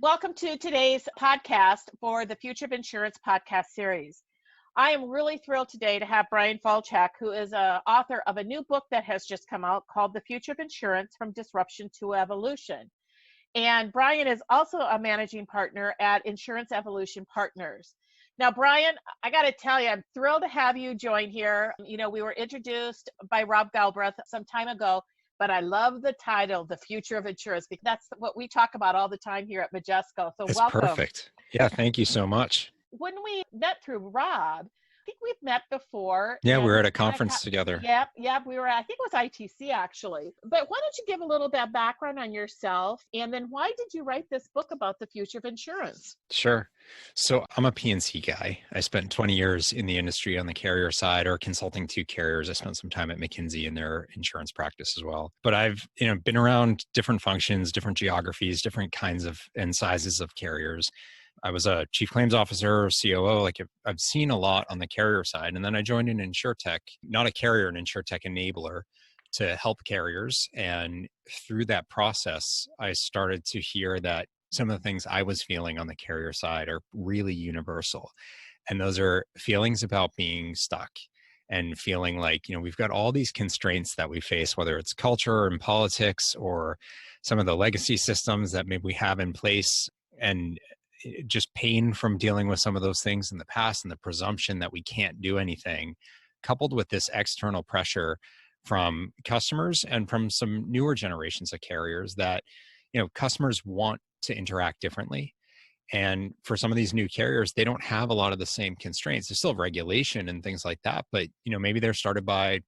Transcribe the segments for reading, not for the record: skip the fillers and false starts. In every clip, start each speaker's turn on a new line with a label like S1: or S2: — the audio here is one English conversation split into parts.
S1: Welcome to today's podcast for the Future of Insurance podcast series. I am really thrilled today to have Bryan Falchuk, who is an author of a new book that has just come out called The Future of Insurance from Disruption to Evolution. And Bryan is also a managing partner at Insurance Evolution Partners. Now, Bryan, I got to tell you, I'm thrilled to have you join here. You know, we were introduced by Rob Galbraith some time ago, but I love the title, The Future of Insurance, because that's what we talk about all the time here at Majesco. So
S2: It's
S1: welcome.
S2: perfect. Yeah, thank you so much.
S1: When we met through Rob, I think we've met before.
S2: Yeah, we were at a conference together.
S1: Yep, we were, I think it was ITC actually. But why don't you give a little bit of background on yourself, and then why did you write this book about the future of insurance?
S2: Sure. So I'm a P&C guy. I spent 20 years in the industry on the carrier side or consulting to carriers. I spent some time at McKinsey in their insurance practice as well. But I've been around different functions, different geographies, different kinds of and sizes of carriers. I was a chief claims officer or COO. I've seen a lot on the carrier side. And then I joined an insurtech, not a carrier, an insurtech enabler to help carriers. And through that process, I started to hear that some of the things I was feeling on the carrier side are really universal. And those are feelings about being stuck and feeling like, we've got all these constraints that we face, whether it's culture and politics or some of the legacy systems that maybe we have in place, and just pain from dealing with some of those things in the past and the presumption that we can't do anything, coupled with this external pressure from customers and from some newer generations of carriers that, customers want to interact differently. And for some of these new carriers, they don't have a lot of the same constraints. There's still regulation and things like that, but, maybe they're started by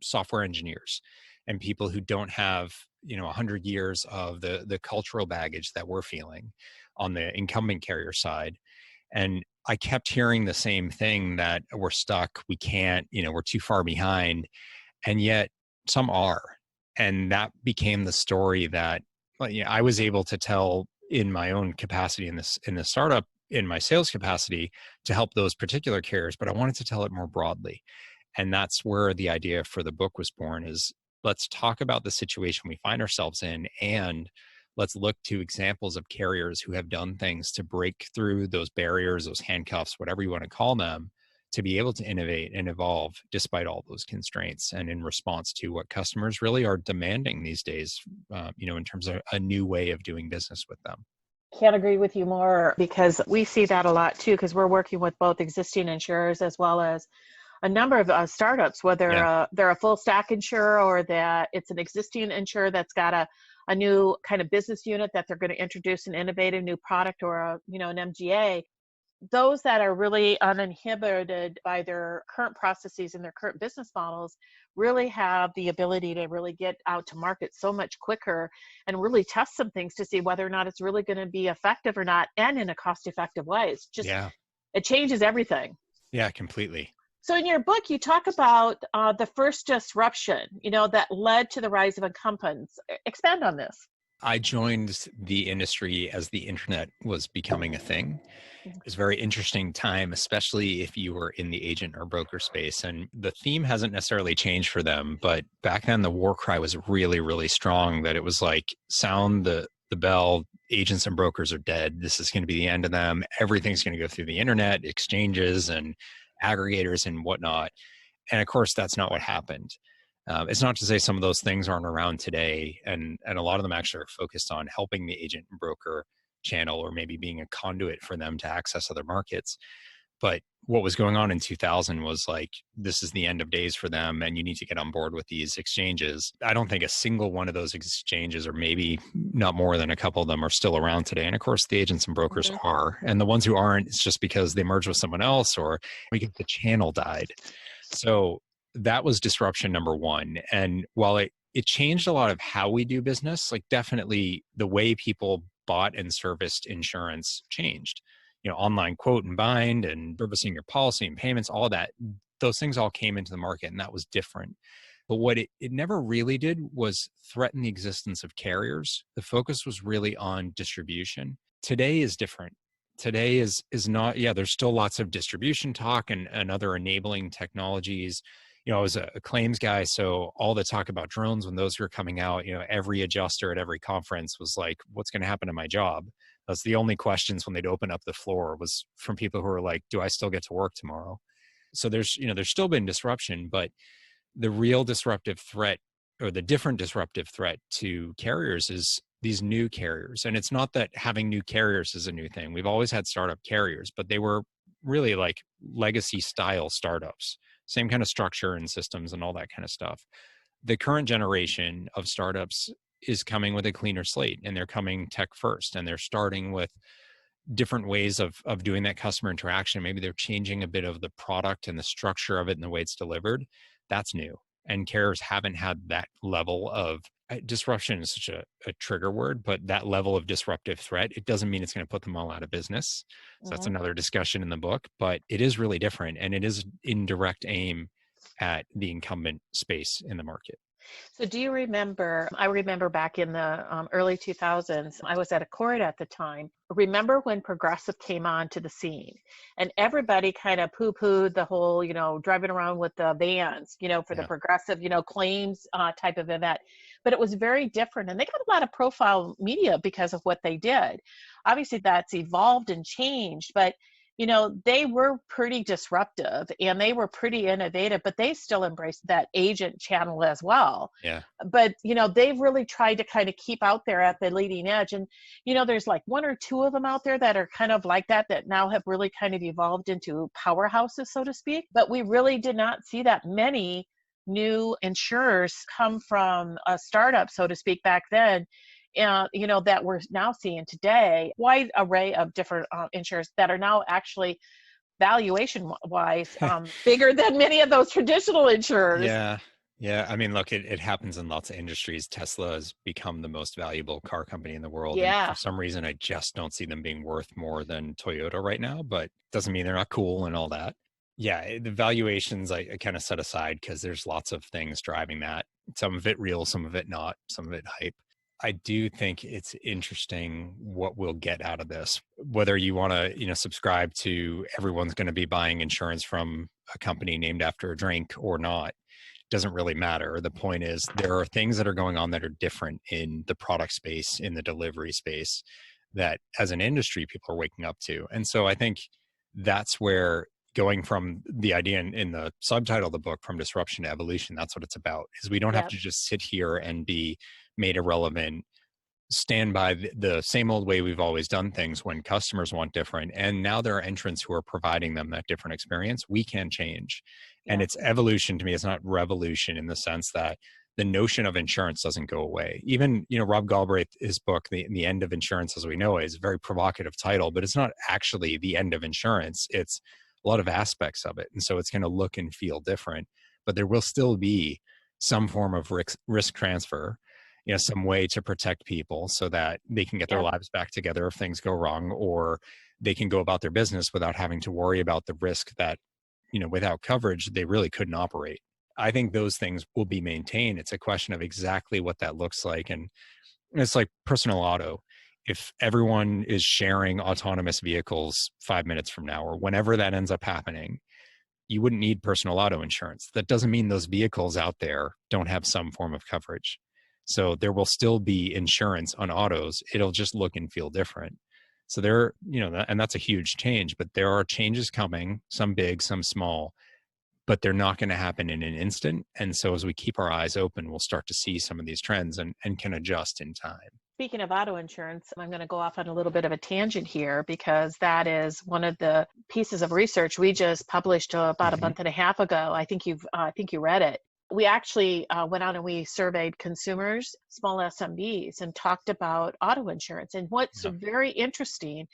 S2: software engineers and people who don't have, 100 years of the cultural baggage that we're feeling on the incumbent carrier side. And I kept hearing the same thing, that we're stuck, we can't, we're too far behind. And yet some are. And that became the story that I was able to tell in my own capacity in the startup, in my sales capacity, to help those particular carriers, but I wanted to tell it more broadly. And that's where the idea for the book was born, is let's talk about the situation we find ourselves in, and let's look to examples of carriers who have done things to break through those barriers, those handcuffs, whatever you want to call them, to be able to innovate and evolve despite all those constraints, and in response to what customers really are demanding these days, in terms of a new way of doing business with them.
S1: Can't agree with you more, because we see that a lot too, because we're working with both existing insurers as well as a number of startups, whether they're a full stack insurer or that it's an existing insurer that's got a new kind of business unit that they're going to introduce an innovative new product or an MGA. Those that are really uninhibited by their current processes and their current business models really have the ability to really get out to market so much quicker and really test some things to see whether or not it's really going to be effective or not, and in a cost-effective way. It's just, It changes everything.
S2: Yeah, completely.
S1: So in your book, you talk about the first disruption, that led to the rise of incumbents. Expand on this.
S2: I joined the industry as the internet was becoming a thing. It was a very interesting time, especially if you were in the agent or broker space. And the theme hasn't necessarily changed for them, but back then the war cry was really, really strong, that it was like, sound the bell, agents and brokers are dead. This is going to be the end of them. Everything's going to go through the internet, exchanges and aggregators and whatnot. And of course, that's not what happened. It's not to say some of those things aren't around today, and a lot of them actually are focused on helping the agent and broker channel, or maybe being a conduit for them to access other markets. But what was going on in 2000 was like, this is the end of days for them, and you need to get on board with these exchanges. I don't think a single one of those exchanges, or maybe not more than a couple of them, are still around today. And of course, the agents and brokers are. And the ones who aren't, it's just because they merged with someone else, or the channel died. So that was disruption number one. And while it changed a lot of how we do business, like definitely the way people bought and serviced insurance changed. Online quote and bind and servicing your policy and payments, all that, those things all came into the market, and that was different. But what it never really did was threaten the existence of carriers. The focus was really on distribution. Today is different. Today is not, there's still lots of distribution talk and other enabling technologies. I was a claims guy, so all the talk about drones when those were coming out, every adjuster at every conference was like, what's going to happen to my job? That's the only questions when they'd open up the floor was from people who are like, do I still get to work tomorrow? So there's still been disruption, but the real disruptive threat, or the different disruptive threat to carriers, is these new carriers. And it's not that having new carriers is a new thing. We've always had startup carriers, but they were really like legacy style startups, same kind of structure and systems and all that kind of stuff. The current generation of startups is coming with a cleaner slate, and they're coming tech first, and they're starting with different ways of doing that customer interaction. Maybe they're changing a bit of the product and the structure of it and the way it's delivered. That's new. And carriers haven't had that level of disruption is such a trigger word, but that level of disruptive threat, it doesn't mean it's going to put them all out of business. So that's another discussion in the book, but it is really different, and it is in direct aim at the incumbent space in the market.
S1: So do you remember, I remember back in the early 2000s, I was at a court at the time. Remember when Progressive came on to the scene and everybody kind of poo-pooed the whole, driving around with the vans, for the Progressive, claims type of event. But it was very different, and they got a lot of profile media because of what they did. Obviously that's evolved and changed, but they were pretty disruptive and they were pretty innovative, but they still embraced that agent channel as well.
S2: Yeah.
S1: But, they've really tried to kind of keep out there at the leading edge. And, there's like one or two of them out there that are kind of like that now have really kind of evolved into powerhouses, so to speak. But we really did not see that many new insurers come from a startup, so to speak, back then. That we're now seeing today, wide array of different insurers that are now actually valuation wise bigger than many of those traditional insurers.
S2: Yeah. Yeah. I mean, look, it happens in lots of industries. Tesla has become the most valuable car company in the world.
S1: Yeah.
S2: And for some reason, I just don't see them being worth more than Toyota right now, but doesn't mean they're not cool and all that. Yeah. The valuations I kind of set aside because there's lots of things driving that. Some of it real, some of it not, some of it hype. I do think it's interesting what we'll get out of this, whether you want to, subscribe to everyone's going to be buying insurance from a company named after a drink or not, doesn't really matter. The point is there are things that are going on that are different in the product space, in the delivery space, that as an industry, people are waking up to. And so I think that's where going from the idea in the subtitle of the book, From Disruption to Evolution, that's what it's about, is we don't have to just sit here and be made irrelevant, stand by the same old way we've always done things when customers want different. And now there are entrants who are providing them that different experience. We can change. And it's evolution to me. It's not revolution in the sense that the notion of insurance doesn't go away. Even, Rob Galbraith, his book, the End of Insurance as We Know It, is a very provocative title, but it's not actually the end of insurance. It's a lot of aspects of it. And so it's going to look and feel different, but there will still be some form of risk transfer, some way to protect people so that they can get their lives back together if things go wrong, or they can go about their business without having to worry about the risk that, without coverage, they really couldn't operate. I think those things will be maintained. It's a question of exactly what that looks like. And it's like personal auto. If everyone is sharing autonomous vehicles 5 minutes from now, or whenever that ends up happening, you wouldn't need personal auto insurance. That doesn't mean those vehicles out there don't have some form of coverage. So there will still be insurance on autos. It'll just look and feel different. So there, and that's a huge change, but there are changes coming, some big, some small, but they're not going to happen in an instant. And so as we keep our eyes open, we'll start to see some of these trends and can adjust in time.
S1: Speaking of auto insurance, I'm going to go off on a little bit of a tangent here because that is one of the pieces of research we just published about a month and a half ago. I think you read it. We actually went out and we surveyed consumers, small SMBs, and talked about auto insurance. And what's very interesting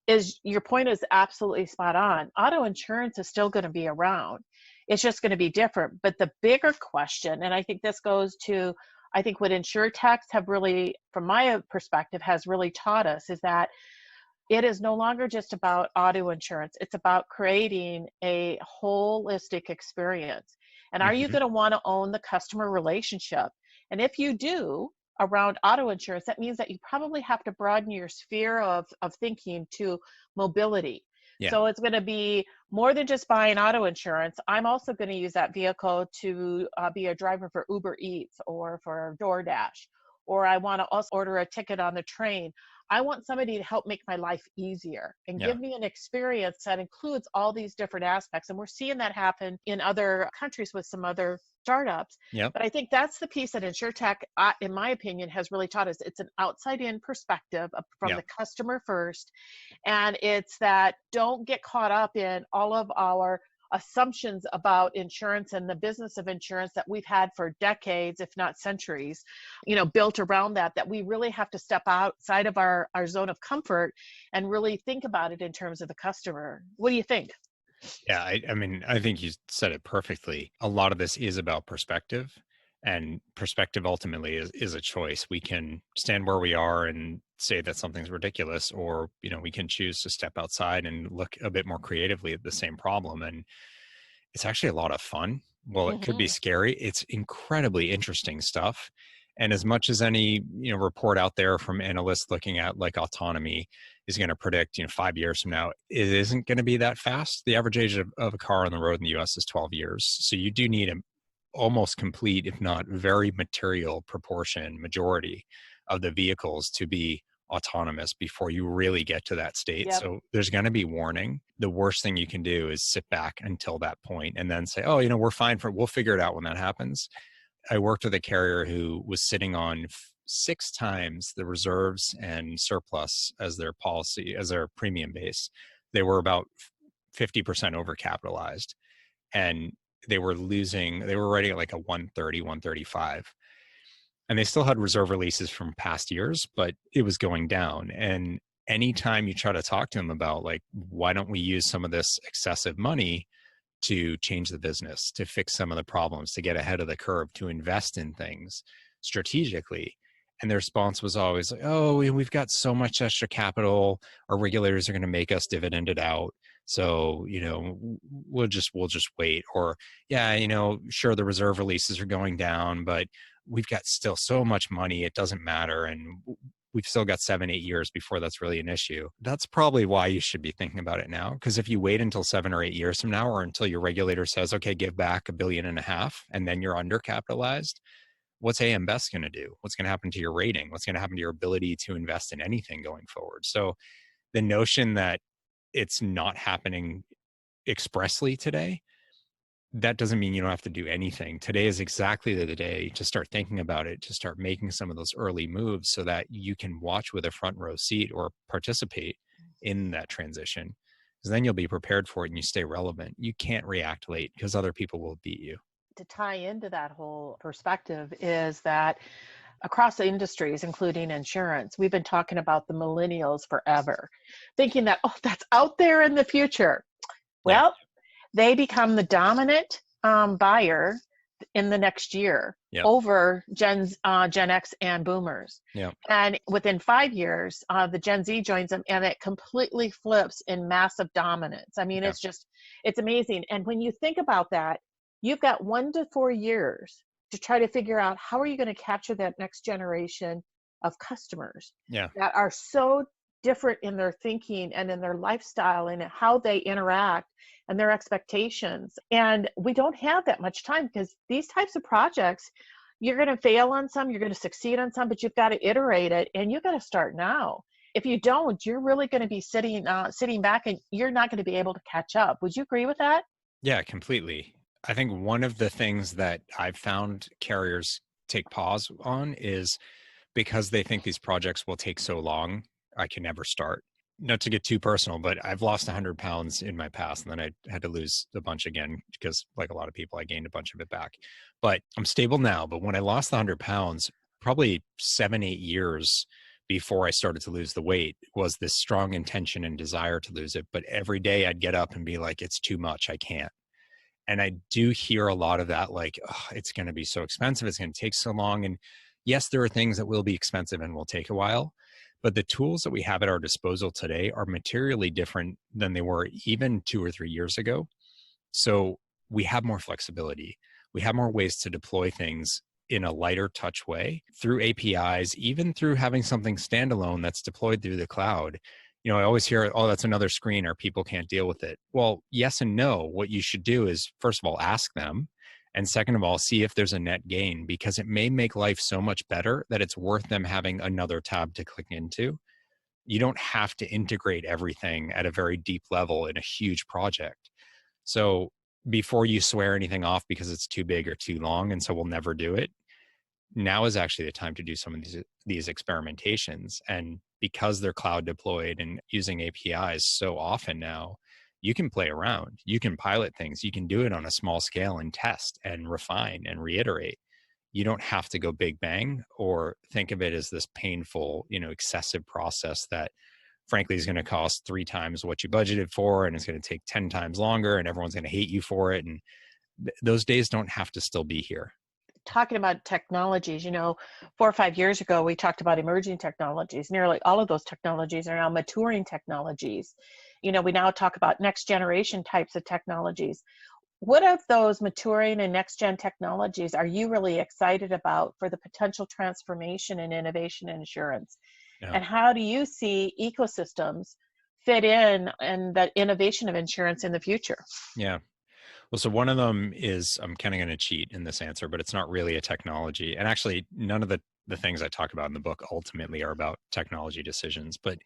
S1: is your point is absolutely spot on. Auto insurance is still going to be around. It's just going to be different. But the bigger question, and I think this goes to, I think what InsurTechs have really, from my perspective, has really taught us is that it is no longer just about auto insurance. It's about creating a holistic experience. And are you going to want to own the customer relationship? And if you do around auto insurance, that means that you probably have to broaden your sphere of thinking to mobility. Yeah. So it's going to be more than just buying auto insurance. I'm also going to use that vehicle to be a driver for Uber Eats or for DoorDash, or I want to also order a ticket on the train. I want somebody to help make my life easier and
S2: Yeah.
S1: give me an experience that includes all these different aspects. And we're seeing that happen in other countries with some other startups.
S2: Yep.
S1: But I think that's the piece that InsurTech, in my opinion, has really taught us. It's an outside in perspective from
S2: Yeah.
S1: the customer first. And it's that don't get caught up in all of our assumptions about insurance and the business of insurance that we've had for decades, if not centuries, built around that we really have to step outside of our zone of comfort and really think about it in terms of the customer. What do you think?
S2: Yeah, I mean, I think you said it perfectly. A lot of this is about perspective, and perspective ultimately is a choice. We can stand where we are and say that something's ridiculous, or, we can choose to step outside and look a bit more creatively at the same problem. And it's actually a lot of fun. Well, it could be
S1: Mm-hmm.
S2: scary. It's incredibly interesting stuff. And as much as any, report out there from analysts looking at like autonomy is going to predict, 5 years from now, it isn't going to be that fast. The average age of a car on the road in the US is 12 years. So you do need a almost complete, if not very material majority of the vehicles to be autonomous before you really get to that state.
S1: Yep.
S2: So there's going to be warning. The worst thing you can do is sit back until that point and then say, oh, we're fine we'll figure it out when that happens. I worked with a carrier who was sitting on 6 times the reserves and surplus as their policy, as their premium base. They were about 50% overcapitalized, and they were writing at like a 130, 135. And they still had reserve releases from past years, but it was going down. And anytime you try to talk to them about like, why don't we use some of this excessive money to change the business, to fix some of the problems, to get ahead of the curve, to invest in things strategically. And their response was always like, oh, we've got so much extra capital. Our regulators are going to make us dividend it out. So, we'll just wait. Or, yeah, sure, the reserve releases are going down, but we've got still so much money, it doesn't matter. And we've still got 7-8 years before that's really an issue. That's probably why you should be thinking about it now. Because if you wait until 7 or 8 years from now, or until your regulator says, okay, give back $1.5 billion, and then you're undercapitalized, what's AM Best going to do? What's going to happen to your rating? What's going to happen to your ability to invest in anything going forward? So the notion that it's not happening expressly today, that doesn't mean you don't have to do anything. Today is exactly the day to start thinking about it, to start making some of those early moves so that you can watch with a front row seat or participate in that transition. Because then you'll be prepared for it and you stay relevant. You can't react late because other people will beat you.
S1: To tie into that whole perspective is that across the industries, including insurance, we've been talking about the millennials forever, thinking that, oh, that's out there in the future. Well, they become the dominant buyer in the next year over Gen X and boomers. And within 5 years, the Gen Z joins them, and it completely flips in massive dominance. I mean, it's amazing. And when you think about that, you've got 1 to 4 years to try to figure out how are you going to capture that next generation of customers that are so different in their thinking and in their lifestyle and how they interact and their expectations. And we don't have that much time, because these types of projects, you're going to fail on some, you're going to succeed on some, but you've got to iterate it, and you've got to start now. If you don't, you're really going to be sitting back, and you're not going to be able to catch up. Would you agree with that?
S2: Yeah, completely. I think one of the things that I've found carriers take pause on is because they think these projects will take so long, I can never start. Not to get too personal, but I've lost 100 pounds in my past, and then I had to lose a bunch again because, like a lot of people, I gained a bunch of it back. But I'm stable now. But when I lost the 100 pounds, probably 7-8 years before I started to lose the weight, was this strong intention and desire to lose it. But every day I'd get up and be like, it's too much, I can't. And I do hear a lot of that, like, oh, it's going to be so expensive, it's going to take so long. And yes, there are things that will be expensive and will take a while, but the tools that we have at our disposal today are materially different than they were even 2 or 3 years ago. So we have more flexibility. We have more ways to deploy things in a lighter touch way through APIs, even through having something standalone that's deployed through the cloud. I always hear, oh, that's another screen or people can't deal with it. Well, yes and no. What you should do is, first of all, ask them. And second of all, see if there's a net gain, because it may make life so much better that it's worth them having another tab to click into. You don't have to integrate everything at a very deep level in a huge project. So before you swear anything off because it's too big or too long, and so we'll never do it, now is actually the time to do some of these experimentations. And because they're cloud deployed and using APIs so often now, you can play around, you can pilot things, you can do it on a small scale and test and refine and reiterate. You don't have to go big bang or think of it as this painful, excessive process that frankly is going to cost 3 times what you budgeted for, and it's going to take 10 times longer, and everyone's going to hate you for it. And those days don't have to still be here.
S1: Talking about technologies, 4 or 5 years ago, we talked about emerging technologies. Nearly all of those technologies are now maturing technologies. We now talk about next generation types of technologies. What of those maturing and next gen technologies are you really excited about for the potential transformation and innovation in insurance? Yeah. And how do you see ecosystems fit in and that innovation of insurance in the future?
S2: Yeah. Well, so one of them is, I'm kind of going to cheat in this answer, but it's not really a technology. And actually, none of the things I talk about in the book ultimately are about technology decisions. But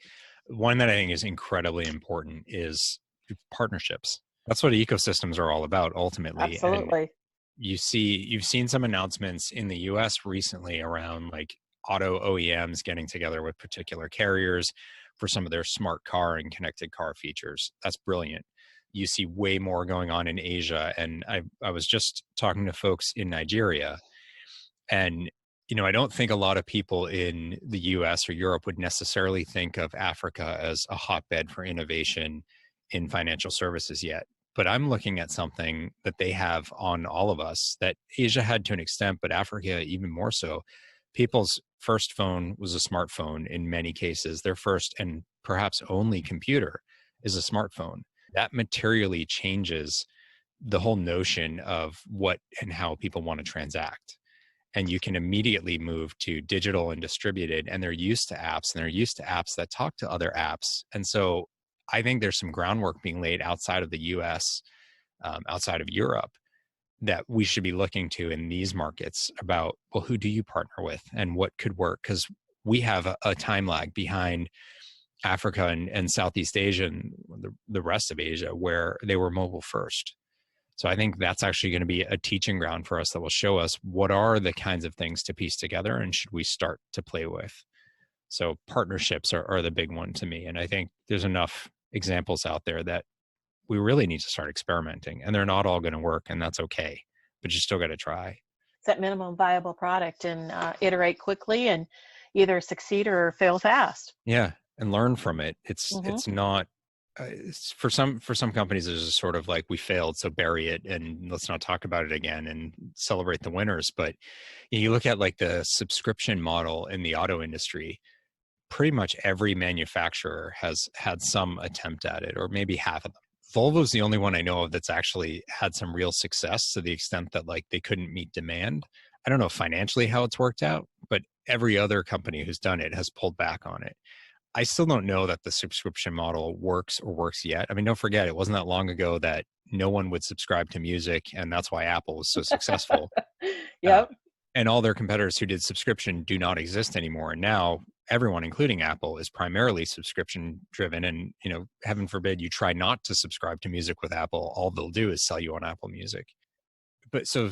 S2: one that I think is incredibly important is partnerships. That's what ecosystems are all about ultimately.
S1: Absolutely.
S2: And you've seen some announcements in the US recently around like auto OEMs getting together with particular carriers for some of their smart car and connected car features. That's brilliant. You see way more going on in Asia. And I was just talking to folks in Nigeria, and I don't think a lot of people in the US or Europe would necessarily think of Africa as a hotbed for innovation in financial services yet. But I'm looking at something that they have on all of us that Asia had to an extent, but Africa even more so. People's first phone was a smartphone in many cases. Their first and perhaps only computer is a smartphone. That materially changes the whole notion of what and how people want to transact. And you can immediately move to digital and distributed, and they're used to apps, and they're used to apps that talk to other apps. And so I think there's some groundwork being laid outside of the US, outside of Europe, that we should be looking to in these markets about, well, who do you partner with and what could work? Because we have a time lag behind Africa and Southeast Asia and the rest of Asia, where they were mobile first. So I think that's actually going to be a teaching ground for us that will show us what are the kinds of things to piece together and should we start to play with. So partnerships are the big one to me. And I think there's enough examples out there that we really need to start experimenting, and they're not all going to work, and that's okay, but you still got to try.
S1: It's that minimum viable product and iterate quickly and either succeed or fail fast.
S2: Yeah. And learn from it. It's not for some companies, there's a sort of like, we failed, so bury it and let's not talk about it again and celebrate the winners. But you look at like the subscription model in the auto industry, pretty much every manufacturer has had some attempt at it, or maybe half of them. Volvo's the only one I know of that's actually had some real success to the extent that like they couldn't meet demand. I don't know financially how it's worked out, but every other company who's done it has pulled back on it. I still don't know that the subscription model works yet. I mean, don't forget, it wasn't that long ago that no one would subscribe to music, and that's why Apple was so successful.
S1: Yep.
S2: And all their competitors who did subscription do not exist anymore. And now everyone, including Apple, is primarily subscription driven. And, heaven forbid you try not to subscribe to music with Apple. All they'll do is sell you on Apple Music. But so,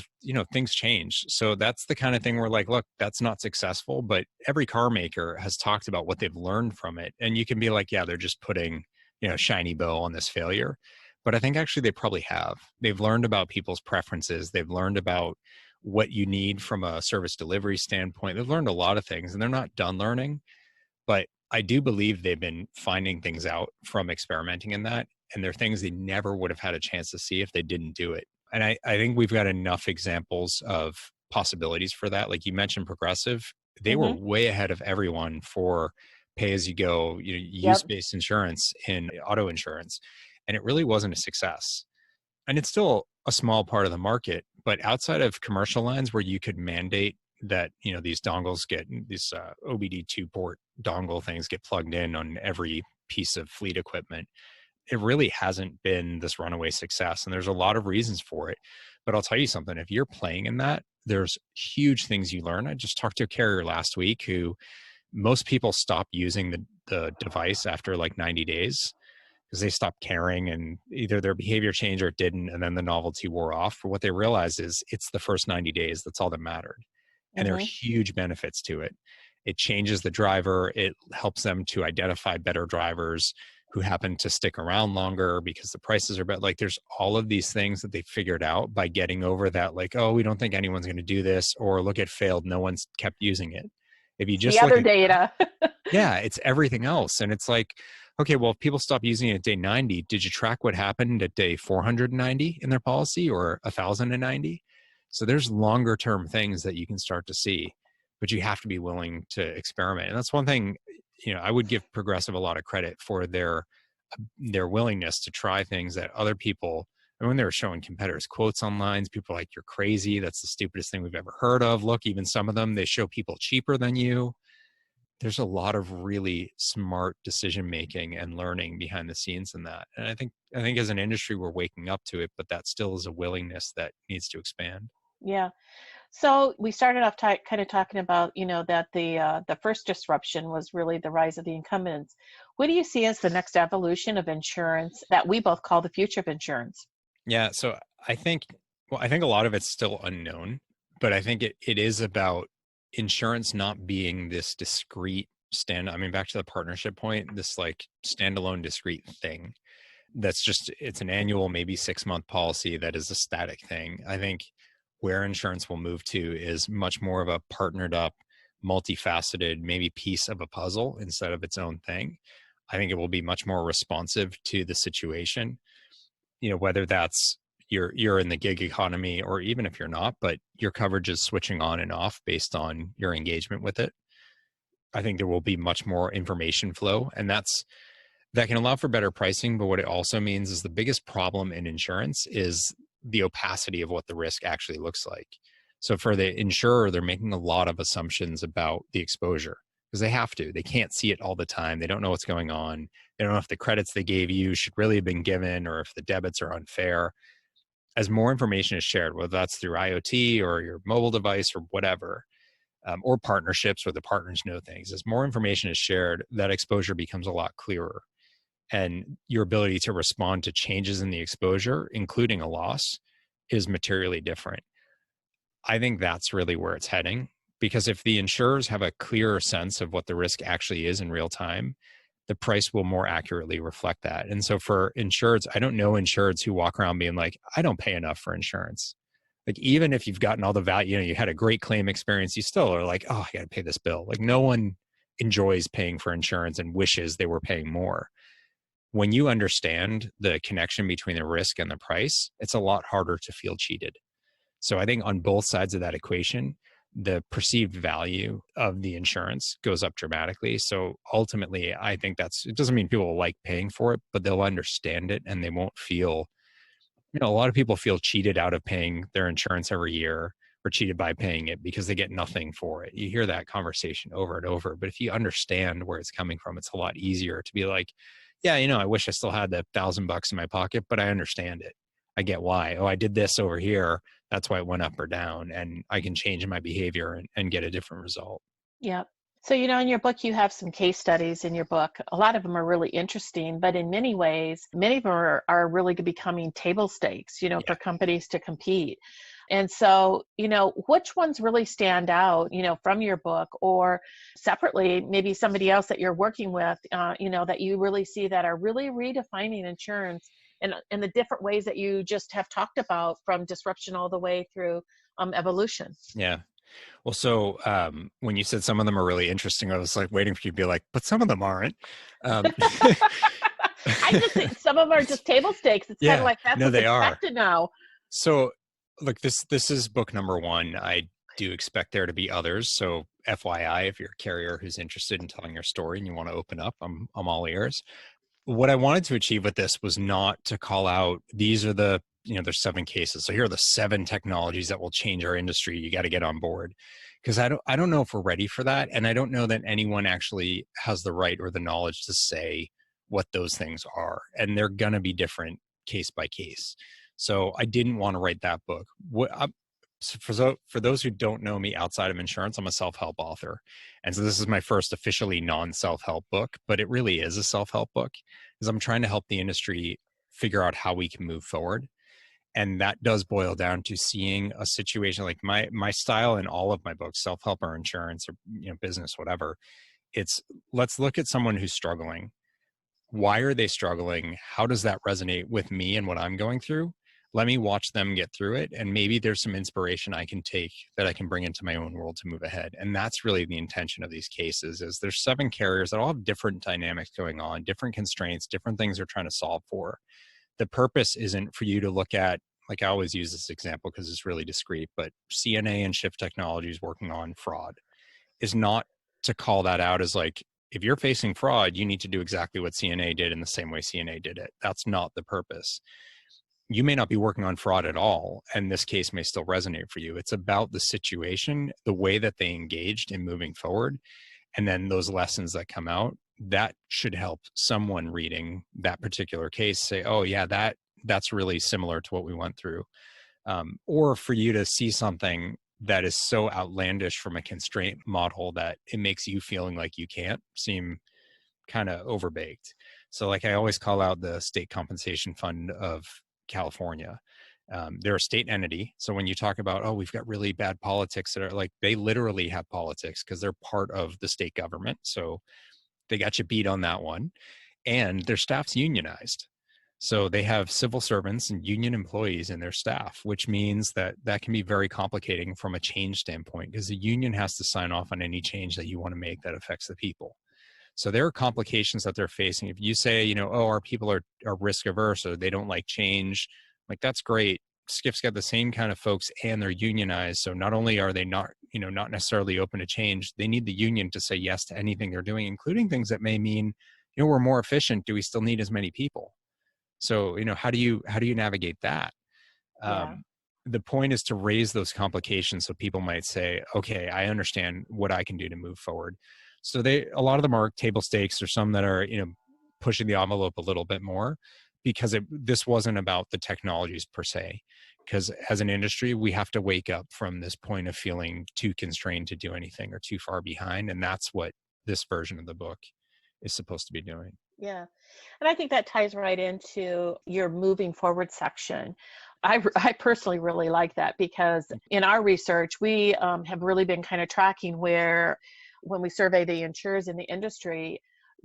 S2: things change. So that's the kind of thing where like, look, that's not successful, but every car maker has talked about what they've learned from it. And you can be like, yeah, they're just putting, shiny bow on this failure. But I think actually they probably have. They've learned about people's preferences. They've learned about what you need from a service delivery standpoint. They've learned a lot of things, and they're not done learning. But I do believe they've been finding things out from experimenting in that. And they're things they never would have had a chance to see if they didn't do it. And I think we've got enough examples of possibilities for that. Like you mentioned Progressive, they were way ahead of everyone for pay-as-you-go, use-based insurance in auto insurance. And it really wasn't a success. And it's still a small part of the market, but outside of commercial lines where you could mandate that, these dongles get, these OBD2 port dongle things get plugged in on every piece of fleet equipment, it really hasn't been this runaway success. And there's a lot of reasons for it. But I'll tell you something, if you're playing in that, there's huge things you learn. I just talked to a carrier last week who most people stop using the device after like 90 days because they stopped caring and either their behavior changed or it didn't. And then the novelty wore off. But what they realized is it's the first 90 days. That's all that mattered. And there are huge benefits to it. It changes the driver. It helps them to identify better drivers who happen to stick around longer because the prices are better. Like there's all of these things that they figured out by getting over that, like, oh, we don't think anyone's going to do this, or look, it failed. No one's kept using it. If you just
S1: the
S2: look
S1: other
S2: at
S1: data.
S2: yeah, it's everything else. And it's like, okay, well, if people stop using it at day 90, did you track what happened at day 490 in their policy or 1,090? So there's longer term things that you can start to see, but you have to be willing to experiment. And that's one thing, I would give Progressive a lot of credit for their willingness to try things that other people, and when they were showing competitors quotes online, people are like, you're crazy. That's the stupidest thing we've ever heard of. Look, even some of them, they show people cheaper than you. There's a lot of really smart decision making and learning behind the scenes in that. And I think as an industry, we're waking up to it, but that still is a willingness that needs to expand.
S1: Yeah. So we started off kind of talking about, that the first disruption was really the rise of the incumbents. What do you see as the next evolution of insurance that we both call the future of insurance?
S2: Yeah. So I think a lot of it's still unknown, but I think it is about insurance not being this discrete back to the partnership point, this like standalone discrete thing it's an annual, maybe 6-month policy that is a static thing. I think where insurance will move to is much more of a partnered up, multifaceted, maybe piece of a puzzle instead of its own thing. I think it will be much more responsive to the situation, whether that's you're in the gig economy or even if you're not, but your coverage is switching on and off based on your engagement with it. I think there will be much more information flow, and that can allow for better pricing. But what it also means is the biggest problem in insurance is the opacity of what the risk actually looks like. So for the insurer, they're making a lot of assumptions about the exposure because they have to. They can't see it all the time. They don't know what's going on. They don't know if the credits they gave you should really have been given or if the debits are unfair. As more information is shared, whether that's through IoT or your mobile device or whatever, or partnerships where the partners know things, as more information is shared, that exposure becomes a lot clearer. And your ability to respond to changes in the exposure, including a loss, is materially different. I think that's really where it's heading, because if the insurers have a clearer sense of what the risk actually is in real time, the price will more accurately reflect that. And so for insureds, I don't know insureds who walk around being like, I don't pay enough for insurance. Like, even if you've gotten all the value, you had a great claim experience, you still are like, oh, I got to pay this bill. Like, no one enjoys paying for insurance and wishes they were paying more. When you understand the connection between the risk and the price, it's a lot harder to feel cheated. So I think on both sides of that equation, the perceived value of the insurance goes up dramatically. So ultimately, I think it doesn't mean people will like paying for it, but they'll understand it and they won't feel, a lot of people feel cheated out of paying their insurance every year or cheated by paying it because they get nothing for it. You hear that conversation over and over, but if you understand where it's coming from, it's a lot easier to be like, yeah, I wish I still had that $1,000 in my pocket, but I understand it. I get why. Oh, I did this over here. That's why it went up or down, and I can change my behavior and get a different result.
S1: Yeah. So, in your book, you have some case studies in your book. A lot of them are really interesting, but in many ways, many of them are really becoming table stakes, for companies to compete. And so, which ones really stand out, from your book, or separately, maybe somebody else that you're working with, that you really see that are really redefining insurance and the different ways that you just have talked about, from disruption all the way through evolution.
S2: Yeah. Well, so when you said some of them are really interesting, I was like waiting for you to be like, but some of them aren't.
S1: I just think some of them are just table stakes. It's kind of like that's what's expected now.
S2: So look, this is book number 1. I do expect there to be others. So FYI, if you're a carrier who's interested in telling your story and you want to open up, I'm all ears. What I wanted to achieve with this was not to call out, these are the, there's 7 cases. So here are the 7 technologies that will change our industry. You got to get on board. Because I don't know if we're ready for that. And I don't know that anyone actually has the right or the knowledge to say what those things are. And they're going to be different case by case. So I didn't want to write that book. So for those who don't know me outside of insurance, I'm a self-help author. And so this is my first officially non-self-help book, but it really is a self-help book because I'm trying to help the industry figure out how we can move forward. And that does boil down to seeing a situation like my style in all of my books, self-help or insurance or business, whatever. It's let's look at someone who's struggling. Why are they struggling? How does that resonate with me and what I'm going through? Let me watch them get through it. And maybe there's some inspiration I can take that I can bring into my own world to move ahead. And that's really the intention of these cases is there's 7 carriers that all have different dynamics going on, different constraints, different things they're trying to solve for. The purpose isn't for you to look at, like I always use this example because it's really discrete, but CNA and Shift Technologies working on fraud is not to call that out as like, if you're facing fraud, you need to do exactly what CNA did in the same way CNA did it. That's not the purpose. You may not be working on fraud at all, and this case may still resonate for you. It's about the situation, the way that they engaged in moving forward, and then those lessons that come out. That should help someone reading that particular case say, oh yeah, that's really similar to what we went through. Or for you to see something that is so outlandish from a constraint model that it makes you feeling like you can't seem kind of overbaked. So like I always call out the State Compensation Fund of California. They're a state entity. So when you talk about, oh, we've got really bad politics that are like, they literally have politics because they're part of the state government. So they got you beat on that one. And their staff's unionized. So they have civil servants and union employees in their staff, which means that that can be very complicating from a change standpoint because the union has to sign off on any change that you want to make that affects the people. So there are complications that they're facing. If you say, oh, our people are risk averse or they don't like change, like that's great. Skiff's got the same kind of folks and they're unionized. So not only are they not necessarily open to change, they need the union to say yes to anything they're doing, including things that may mean, we're more efficient. Do we still need as many people? So, how do you navigate that?
S1: Yeah.
S2: The point is to raise those complications so people might say, okay, I understand what I can do to move forward. So a lot of them are table stakes or some that are, pushing the envelope a little bit more because this wasn't about the technologies per se. Because as an industry, we have to wake up from this point of feeling too constrained to do anything or too far behind. And that's what this version of the book is supposed to be doing.
S1: Yeah. And I think that ties right into your moving forward section. I personally really like that because in our research, we have really been kind of tracking where when we survey the insurers in the industry,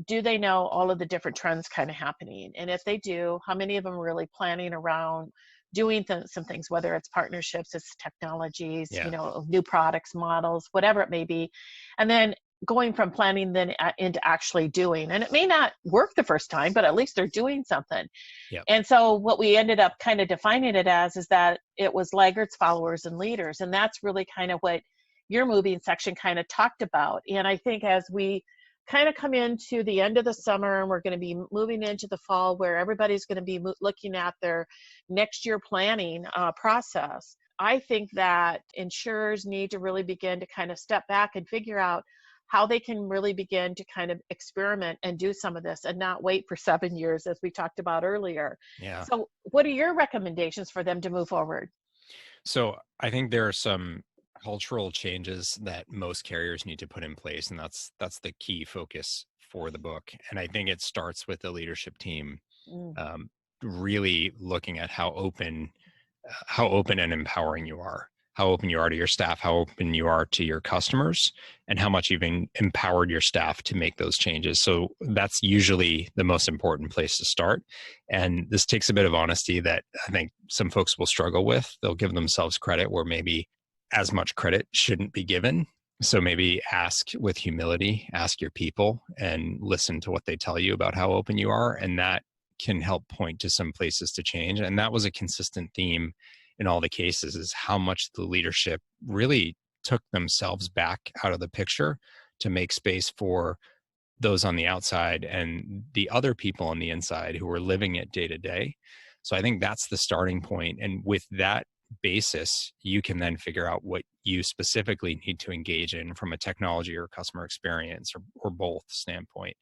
S1: do they know all of the different trends kind of happening? And if they do, how many of them are really planning around doing some things, whether it's partnerships, it's technologies, new products, models, whatever it may be. And then going from planning then into actually doing. And it may not work the first time, but at least they're doing something.
S2: Yep.
S1: And so what we ended up kind of defining it as is that it was laggards, followers, and leaders. And that's really kind of what your moving section kind of talked about. And I think as we kind of come into the end of the summer and we're going to be moving into the fall where everybody's going to be looking at their next year planning process, I think that insurers need to really begin to kind of step back and figure out how they can really begin to kind of experiment and do some of this and not wait for 7 years, as we talked about earlier.
S2: Yeah.
S1: So what are your recommendations for them to move forward?
S2: So I think there are some cultural changes that most carriers need to put in place, and that's the key focus for the book. And I think it starts with the leadership team really looking at how open and empowering you are, how open you are to your staff, how open you are to your customers, and how much you've empowered your staff to make those changes. So that's usually the most important place to start. And this takes a bit of honesty that I think some folks will struggle with. They'll give themselves credit where maybe as much credit shouldn't be given. So maybe ask with humility, ask your people and listen to what they tell you about how open you are. And that can help point to some places to change. And that was a consistent theme in all the cases, is how much the leadership really took themselves back out of the picture to make space for those on the outside and the other people on the inside who were living it day to day. So I think that's the starting point. And with that basis, you can then figure out what you specifically need to engage in from a technology or customer experience or both standpoint.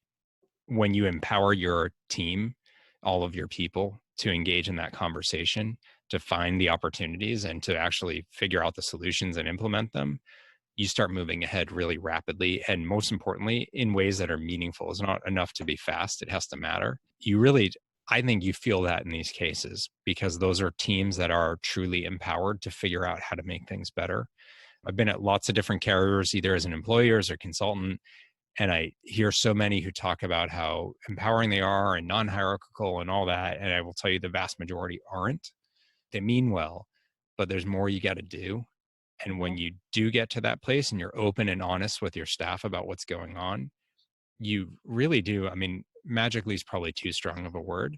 S2: When you empower your team, all of your people to engage in that conversation, to find the opportunities and to actually figure out the solutions and implement them, you start moving ahead really rapidly. And most importantly, in ways that are meaningful. It's not enough to be fast. It has to matter. I think you feel that in these cases because those are teams that are truly empowered to figure out how to make things better. I've been at lots of different carriers, either as an employee or as a consultant, and I hear so many who talk about how empowering they are and non-hierarchical and all that. And I will tell you the vast majority aren't. They mean well, but there's more you got to do. And when you do get to that place and you're open and honest with your staff about what's going on, you really do. I mean, magically is probably too strong of a word,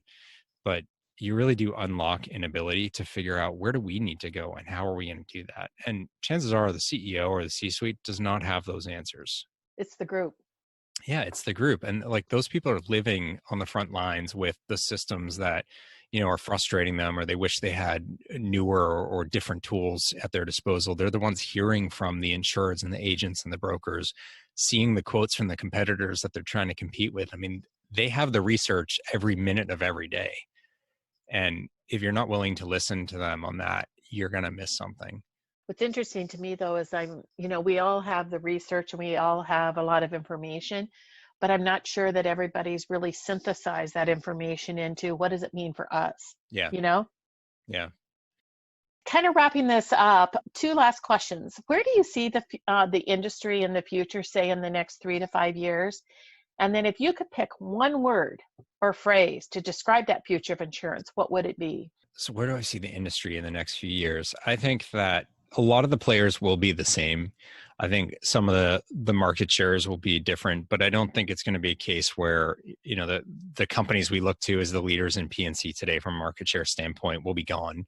S2: but you really do unlock an ability to figure out where do we need to go and how are we going to do that? And chances are the CEO or the C-suite does not have those answers.
S1: It's the group.
S2: Yeah, it's the group. And like those people are living on the front lines with the systems that, are frustrating them, or they wish they had newer or different tools at their disposal. They're the ones hearing from the insurers and the agents and the brokers, seeing the quotes from the competitors that they're trying to compete with. I mean, they have the research every minute of every day. And if you're not willing to listen to them on that, you're going to miss something.
S1: What's interesting to me though is we all have the research and we all have a lot of information, but I'm not sure that everybody's really synthesized that information into what does it mean for us?
S2: Yeah. Yeah.
S1: Kind of wrapping this up, two last questions. Where do you see the industry in the future, say in the next 3 to 5 years? And then if you could pick one word or phrase to describe that future of insurance, what would it be?
S2: So where do I see the industry in the next few years? I think that a lot of the players will be the same. I think some of the market shares will be different, but I don't think it's going to be a case where, the companies we look to as the leaders in P&C today from a market share standpoint will be gone,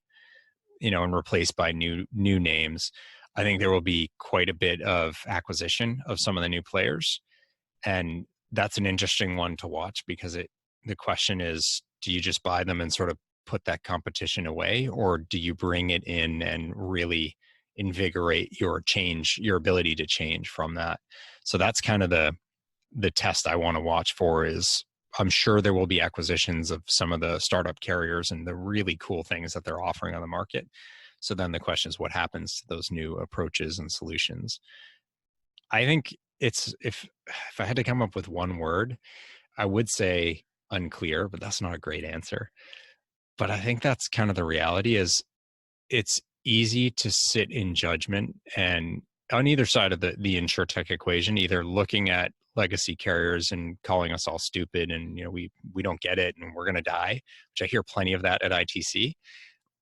S2: and replaced by new names. I think there will be quite a bit of acquisition of some of the new players. And that's an interesting one to watch because the question is, do you just buy them and sort of put that competition away, or do you bring it in and really invigorate your ability to change from that? So that's kind of the test I want to watch for. Is I'm sure there will be acquisitions of some of the startup carriers and the really cool things that they're offering on the market. So then the question is what happens to those new approaches and solutions? I think if I had to come up with one word, I would say unclear, but that's not a great answer. But I think that's kind of the reality. Is it's easy to sit in judgment and on either side of the insurtech equation, either looking at legacy carriers and calling us all stupid and we don't get it and we're going to die, which I hear plenty of that at ITC.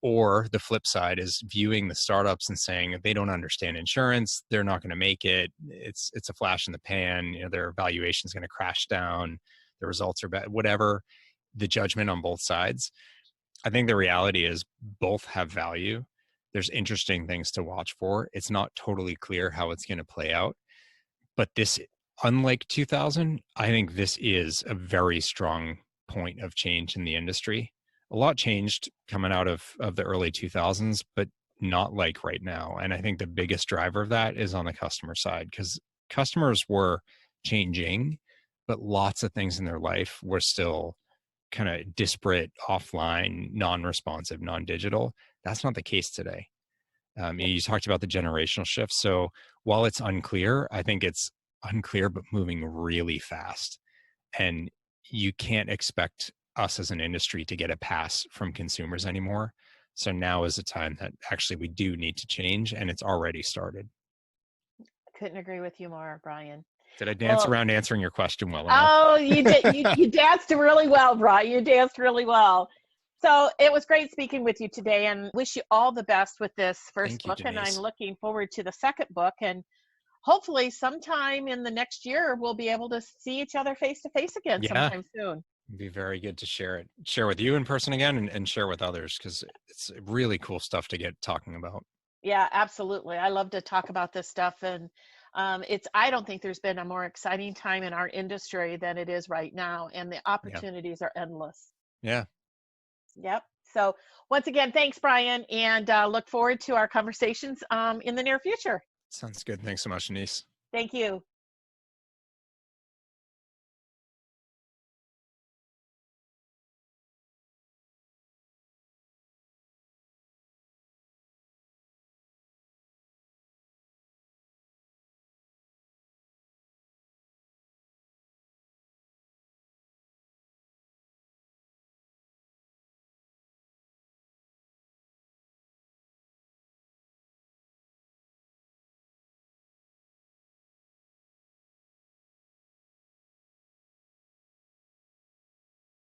S2: Or the flip side is viewing the startups and saying they don't understand insurance, they're not going to make it. It's a flash in the pan. Their valuation is going to crash down. The results are bad. Whatever the judgment on both sides, I think the reality is both have value. There's interesting things to watch for. It's not totally clear how it's going to play out, but this, unlike 2000, I think this is a very strong point of change in the industry. A lot changed coming out of the early 2000s, but not like right now. And I think the biggest driver of that is on the customer side, because customers were changing, but lots of things in their life were still kind of disparate, offline, non-responsive, non-digital. That's not the case today. You talked about the generational shift. So while it's unclear, I think it's unclear, but moving really fast. And you can't expect us as an industry to get a pass from consumers anymore. So now is the time that actually we do need to change, and it's already started.
S1: Couldn't agree with you more, Bryan.
S2: Did I dance around answering your question well enough?
S1: Oh, you did. You danced really well, Bryan. You danced really well. So it was great speaking with you today, and wish you all the best with this first book. And I'm looking forward to the second book. And hopefully sometime in the next year, we'll be able to see each other face to face again sometime soon.
S2: It'd be very good to share with you in person again and share with others, because it's really cool stuff to get talking about.
S1: Yeah, absolutely. I love to talk about this stuff. And I don't think there's been a more exciting time in our industry than it is right now. And the opportunities are endless.
S2: Yeah.
S1: Yep. So once again, thanks, Bryan, and look forward to our conversations in the near future.
S2: Sounds good. Thanks so much, Denise.
S1: Thank you.